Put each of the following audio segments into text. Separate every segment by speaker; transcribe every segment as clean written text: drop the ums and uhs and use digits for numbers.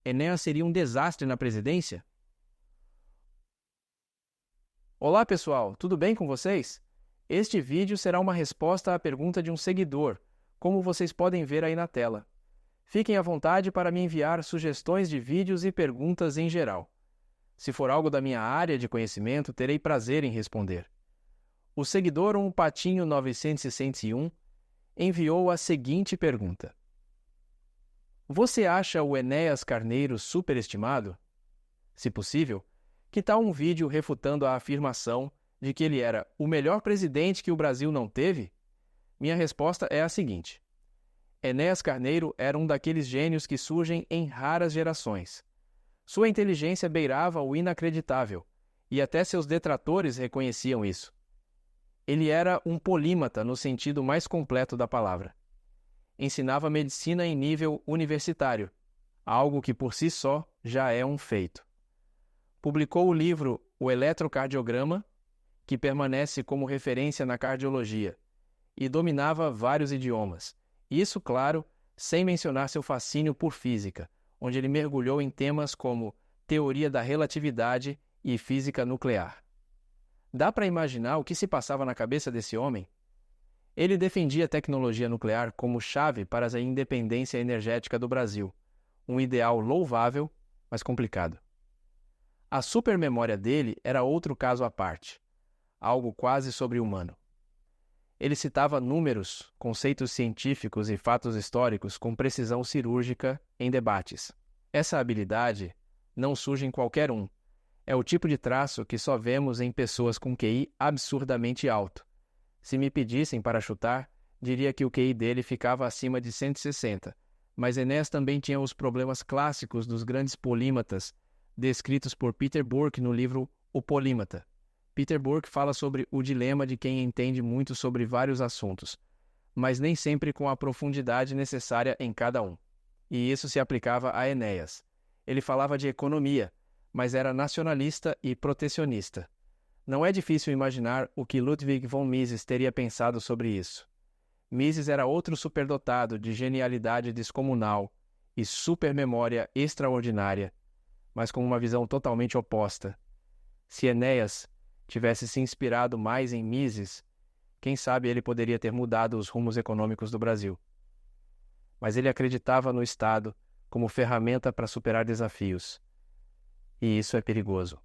Speaker 1: Enéas seria um desastre na presidência? Olá pessoal, tudo bem com vocês? Este vídeo será uma resposta à pergunta de um seguidor, como vocês podem ver aí na tela. Fiquem à vontade para me enviar sugestões de vídeos e perguntas em geral. Se for algo da minha área de conhecimento, terei prazer em responder. O seguidor Patinho 961 enviou a seguinte pergunta: Você acha o Enéas Carneiro superestimado? Se possível, que tal um vídeo refutando a afirmação de que ele era o melhor presidente que o Brasil não teve? Minha resposta é a seguinte: Enéas Carneiro era um daqueles gênios que surgem em raras gerações. Sua inteligência beirava o inacreditável, e até seus detratores reconheciam isso. Ele era um polímata no sentido mais completo da palavra. Ensinava medicina em nível universitário, algo que por si só já é um feito. Publicou o livro O Eletrocardiograma, que permanece como referência na cardiologia, e dominava vários idiomas. Isso, claro, sem mencionar seu fascínio por física, onde ele mergulhou em temas como teoria da relatividade e física nuclear. Dá para imaginar o que se passava na cabeça desse homem? Ele defendia a tecnologia nuclear como chave para a independência energética do Brasil, um ideal louvável, mas complicado. A supermemória dele era outro caso à parte, algo quase sobre-humano. Ele citava números, conceitos científicos e fatos históricos com precisão cirúrgica em debates. Essa habilidade não surge em qualquer um. É o tipo de traço que só vemos em pessoas com QI absurdamente alto. Se me pedissem para chutar, diria que o QI dele ficava acima de 160, mas Enéas também tinha os problemas clássicos dos grandes polímatas, descritos por Peter Burke no livro O Polímata. Peter Burke fala sobre o dilema de quem entende muito sobre vários assuntos, mas nem sempre com a profundidade necessária em cada um. E isso se aplicava a Enéas. Ele falava de economia, mas era nacionalista e protecionista. Não é difícil imaginar o que Ludwig von Mises teria pensado sobre isso. Mises era outro superdotado de genialidade descomunal e supermemória extraordinária, mas com uma visão totalmente oposta. Se Enéas tivesse se inspirado mais em Mises, quem sabe ele poderia ter mudado os rumos econômicos do Brasil. Mas ele acreditava no Estado como ferramenta para superar desafios. E isso é perigoso.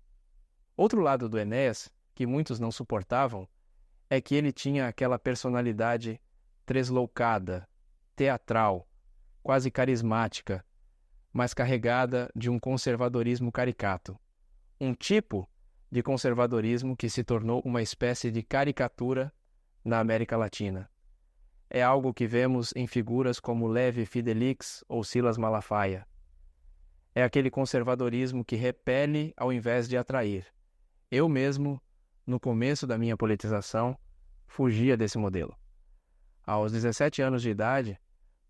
Speaker 1: Outro lado do Enéas, que muitos não suportavam, é que ele tinha aquela personalidade tresloucada, teatral, quase carismática, mas carregada de um conservadorismo caricato. Um tipo de conservadorismo que se tornou uma espécie de caricatura na América Latina. É algo que vemos em figuras como Levi Fidelix ou Silas Malafaia. É aquele conservadorismo que repele ao invés de atrair. Eu mesmo, no começo da minha politização, fugia desse modelo. Aos 17 anos de idade,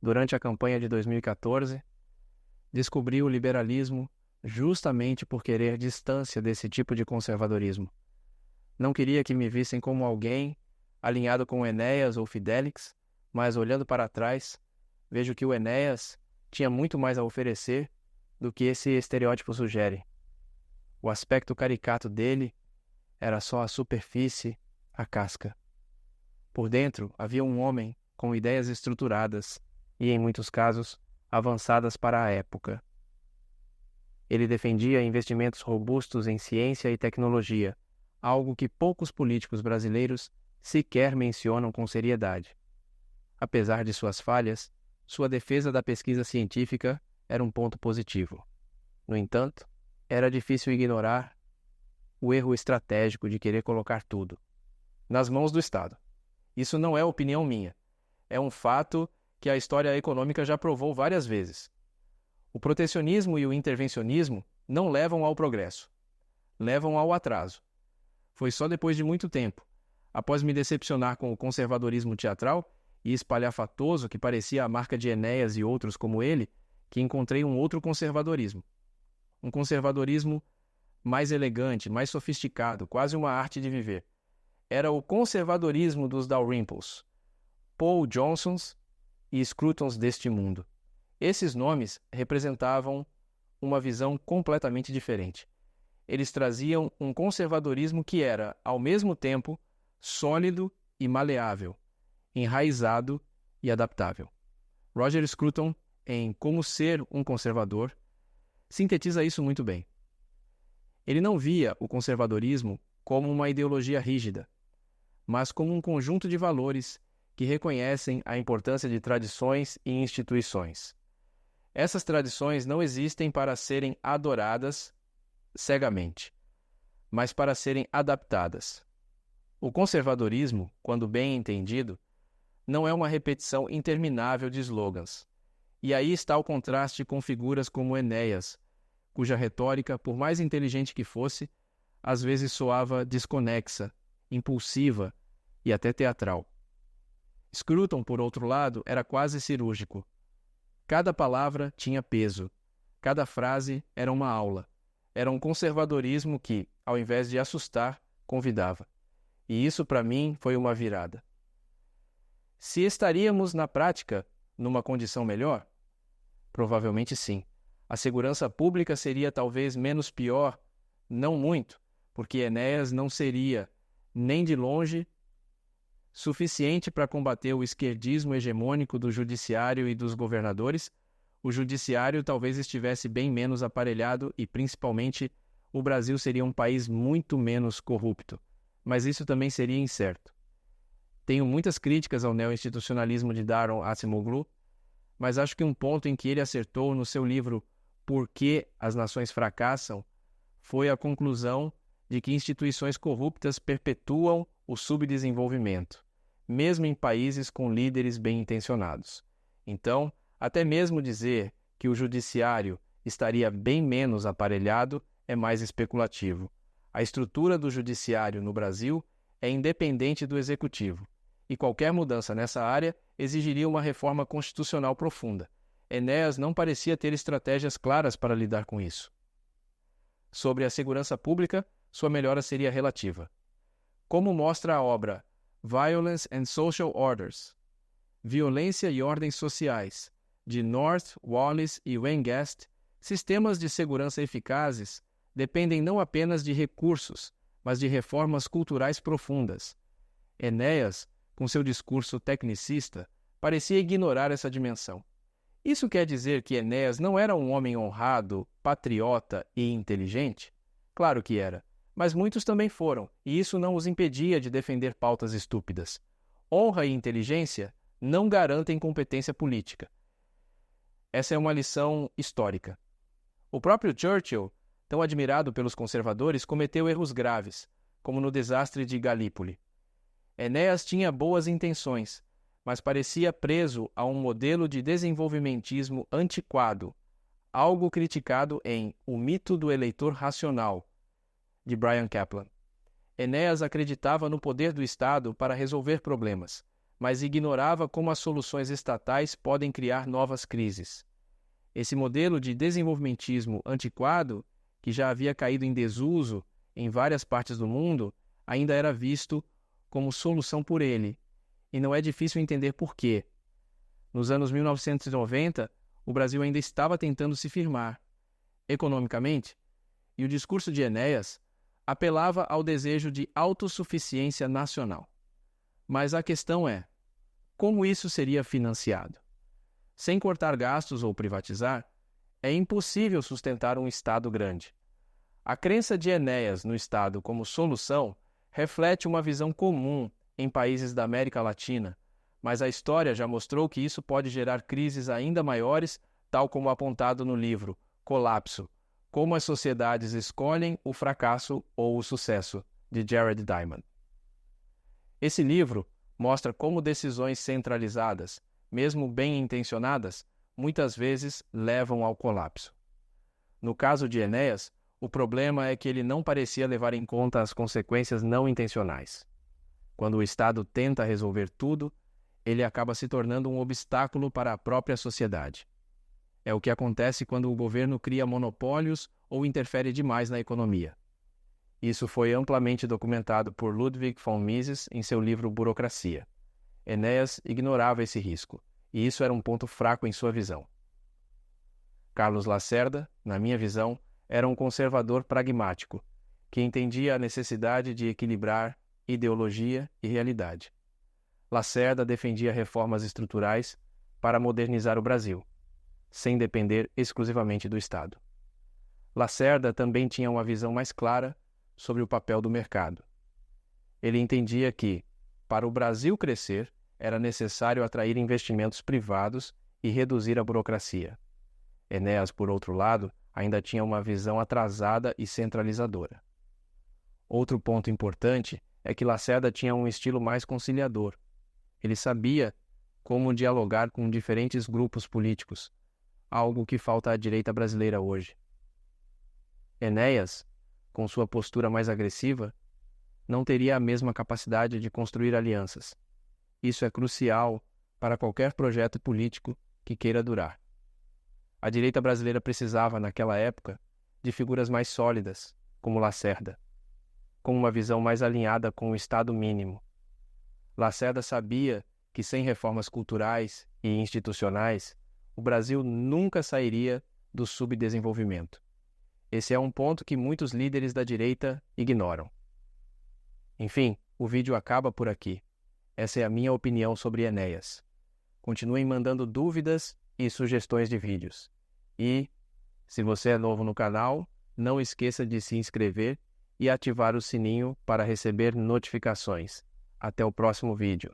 Speaker 1: durante a campanha de 2014, descobri o liberalismo justamente por querer distância desse tipo de conservadorismo. Não queria que me vissem como alguém alinhado com Enéas ou Fidelix, mas olhando para trás, vejo que o Enéas tinha muito mais a oferecer do que esse estereótipo sugere. O aspecto caricato dele era só a superfície, a casca. Por dentro havia um homem com ideias estruturadas e, em muitos casos, avançadas para a época. Ele defendia investimentos robustos em ciência e tecnologia, algo que poucos políticos brasileiros sequer mencionam com seriedade. Apesar de suas falhas, sua defesa da pesquisa científica era um ponto positivo. No entanto, era difícil ignorar o erro estratégico de querer colocar tudo nas mãos do Estado. Isso não é opinião minha. É um fato que a história econômica já provou várias vezes. O protecionismo e o intervencionismo não levam ao progresso. Levam ao atraso. Foi só depois de muito tempo, após me decepcionar com o conservadorismo teatral e espalhafatoso que parecia a marca de Enéas e outros como ele, que encontrei um outro conservadorismo. Um conservadorismo mais elegante, mais sofisticado, quase uma arte de viver. Era o conservadorismo dos Dalrymples, Paul Johnsons e Scrutons deste mundo. Esses nomes representavam uma visão completamente diferente. Eles traziam um conservadorismo que era, ao mesmo tempo, sólido e maleável, enraizado e adaptável. Roger Scruton, em Como Ser um Conservador, sintetiza isso muito bem. Ele não via o conservadorismo como uma ideologia rígida, mas como um conjunto de valores que reconhecem a importância de tradições e instituições. Essas tradições não existem para serem adoradas cegamente, mas para serem adaptadas. O conservadorismo, quando bem entendido, não é uma repetição interminável de slogans. E aí está o contraste com figuras como Enéas, cuja retórica, por mais inteligente que fosse, às vezes soava desconexa, impulsiva e até teatral. Scruton, por outro lado, era quase cirúrgico. Cada palavra tinha peso, cada frase era uma aula. Era um conservadorismo que, ao invés de assustar, convidava. E isso, para mim, foi uma virada. Se estaríamos, na prática, numa condição melhor? Provavelmente sim. A segurança pública seria talvez menos pior, não muito, porque Enéas não seria, nem de longe, suficiente para combater o esquerdismo hegemônico do judiciário e dos governadores. O judiciário talvez estivesse bem menos aparelhado e, principalmente, o Brasil seria um país muito menos corrupto. Mas isso também seria incerto. Tenho muitas críticas ao neo-institucionalismo de Daron Acemoglu, mas acho que um ponto em que ele acertou no seu livro Por que as Nações Fracassam foi a conclusão de que instituições corruptas perpetuam o subdesenvolvimento, mesmo em países com líderes bem-intencionados. Então, até mesmo dizer que o judiciário estaria bem menos aparelhado é mais especulativo. A estrutura do judiciário no Brasil é independente do executivo, e qualquer mudança nessa área exigiria uma reforma constitucional profunda. Enéas não parecia ter estratégias claras para lidar com isso. Sobre a segurança pública, sua melhora seria relativa. Como mostra a obra Violence and Social Orders, Violência e Ordens Sociais, de North, Wallace e Weingast, sistemas de segurança eficazes dependem não apenas de recursos, mas de reformas culturais profundas. Enéas, com seu discurso tecnicista, parecia ignorar essa dimensão. Isso quer dizer que Enéas não era um homem honrado, patriota e inteligente? Claro que era, mas muitos também foram, e isso não os impedia de defender pautas estúpidas. Honra e inteligência não garantem competência política. Essa é uma lição histórica. O próprio Churchill, tão admirado pelos conservadores, cometeu erros graves, como no desastre de Galípoli. Enéas tinha boas intenções, mas parecia preso a um modelo de desenvolvimentismo antiquado, algo criticado em O Mito do Eleitor Racional, de Bryan Caplan. Enéas acreditava no poder do Estado para resolver problemas, mas ignorava como as soluções estatais podem criar novas crises. Esse modelo de desenvolvimentismo antiquado, que já havia caído em desuso em várias partes do mundo, ainda era visto como solução por ele, e não é difícil entender por quê. Nos anos 1990, o Brasil ainda estava tentando se firmar economicamente, e o discurso de Enéas apelava ao desejo de autossuficiência nacional. Mas a questão é, como isso seria financiado? Sem cortar gastos ou privatizar, é impossível sustentar um Estado grande. A crença de Enéas no Estado como solução reflete uma visão comum em países da América Latina, mas a história já mostrou que isso pode gerar crises ainda maiores, tal como apontado no livro Colapso: Como as Sociedades Escolhem o Fracasso ou o Sucesso, de Jared Diamond. Esse livro mostra como decisões centralizadas, mesmo bem intencionadas, muitas vezes levam ao colapso. No caso de Enéas, o problema é que ele não parecia levar em conta as consequências não intencionais. Quando o Estado tenta resolver tudo, ele acaba se tornando um obstáculo para a própria sociedade. É o que acontece quando o governo cria monopólios ou interfere demais na economia. Isso foi amplamente documentado por Ludwig von Mises em seu livro Burocracia. Enéas ignorava esse risco, e isso era um ponto fraco em sua visão. Carlos Lacerda, na minha visão, era um conservador pragmático, que entendia a necessidade de equilibrar ideologia e realidade. Lacerda defendia reformas estruturais para modernizar o Brasil, sem depender exclusivamente do Estado. Lacerda também tinha uma visão mais clara sobre o papel do mercado. Ele entendia que, para o Brasil crescer, era necessário atrair investimentos privados e reduzir a burocracia. Enéas, por outro lado, ainda tinha uma visão atrasada e centralizadora. Outro ponto importante é que Lacerda tinha um estilo mais conciliador. Ele sabia como dialogar com diferentes grupos políticos, algo que falta à direita brasileira hoje. Enéas, com sua postura mais agressiva, não teria a mesma capacidade de construir alianças. Isso é crucial para qualquer projeto político que queira durar. A direita brasileira precisava, naquela época, de figuras mais sólidas, como Lacerda, com uma visão mais alinhada com o Estado mínimo. Lacerda sabia que sem reformas culturais e institucionais, o Brasil nunca sairia do subdesenvolvimento. Esse é um ponto que muitos líderes da direita ignoram. Enfim, o vídeo acaba por aqui. Essa é a minha opinião sobre Enéas. Continuem mandando dúvidas e sugestões de vídeos. E, se você é novo no canal, não esqueça de se inscrever e ativar o sininho para receber notificações. Até o próximo vídeo.